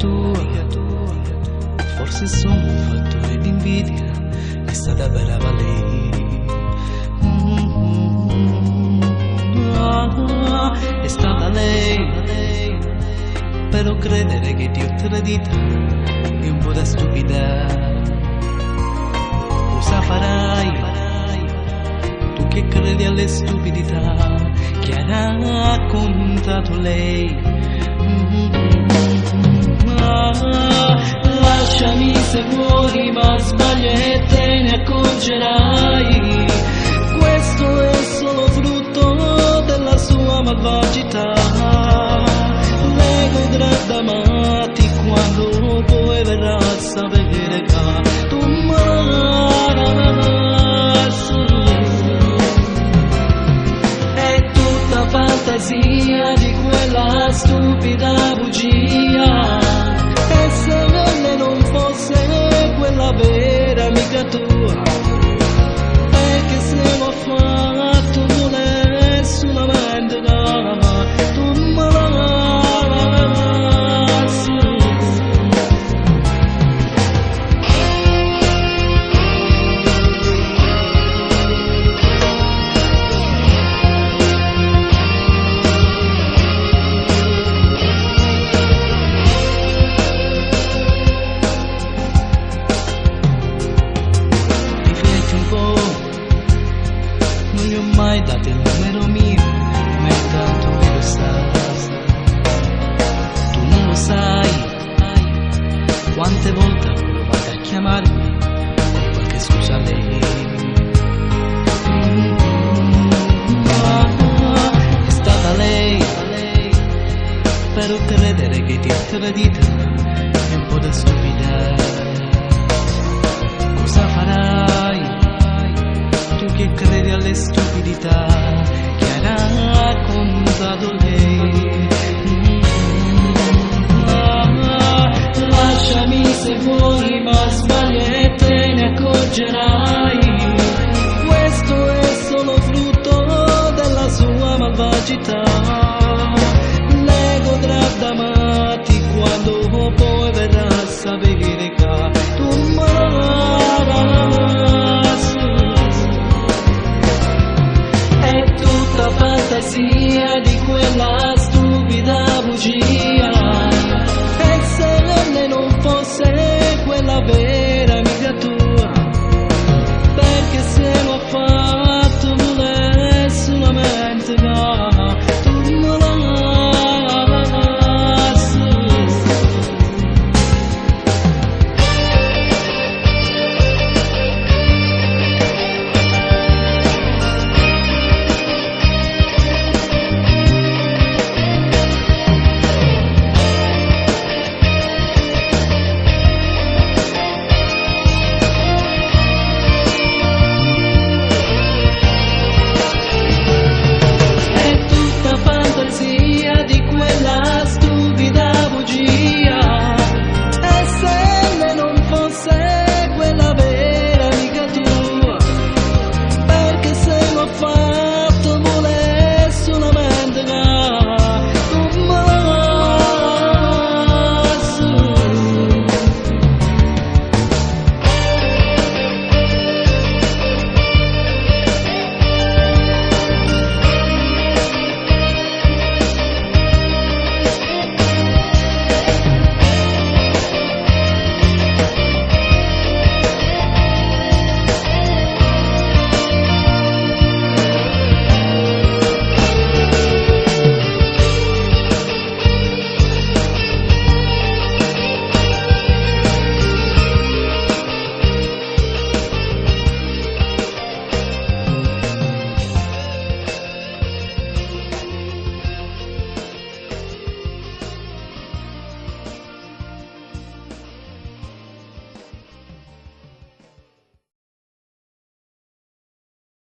tua, forse sono un fattore d'invidia, è stata brava lei. È stata lei, però credere che ti ho tradita è un po' da stupida. Cosa farai, tu che credi alle stupidità che ha raccontato lei? Lasciami se vuoi, ma sbagli e te ne accorgerai. Questo è solo frutto della sua malvagità. Lei godrà d'amarti quando poi verrà a sapere che tu m'amassi. È tutta fantasia di quella stupida bugia. E se lei non fosse quella vera amica tua, perché se l'ho fatto volersi una vendita, tu m'amassi. Non gli ho mai dato il numero mio, ma intanto che lo sai. Tu non lo sai quante volte ho provato a chiamarmi con qualche scusa a lei. È stata lei, però credere che ti ha tradita è un po' da stupida. Cosa farai, tu che credi alle stupidità che ha raccontato lei? Lasciami se vuoi, ma sbagli e te ne accorgerai. Questo è solo frutto della sua malvagità. Lei godrà d'amarti quando poi verrà a sapere che tu m'amassi. Fantasia di quella stupida bugia. E se lei non fosse quella vera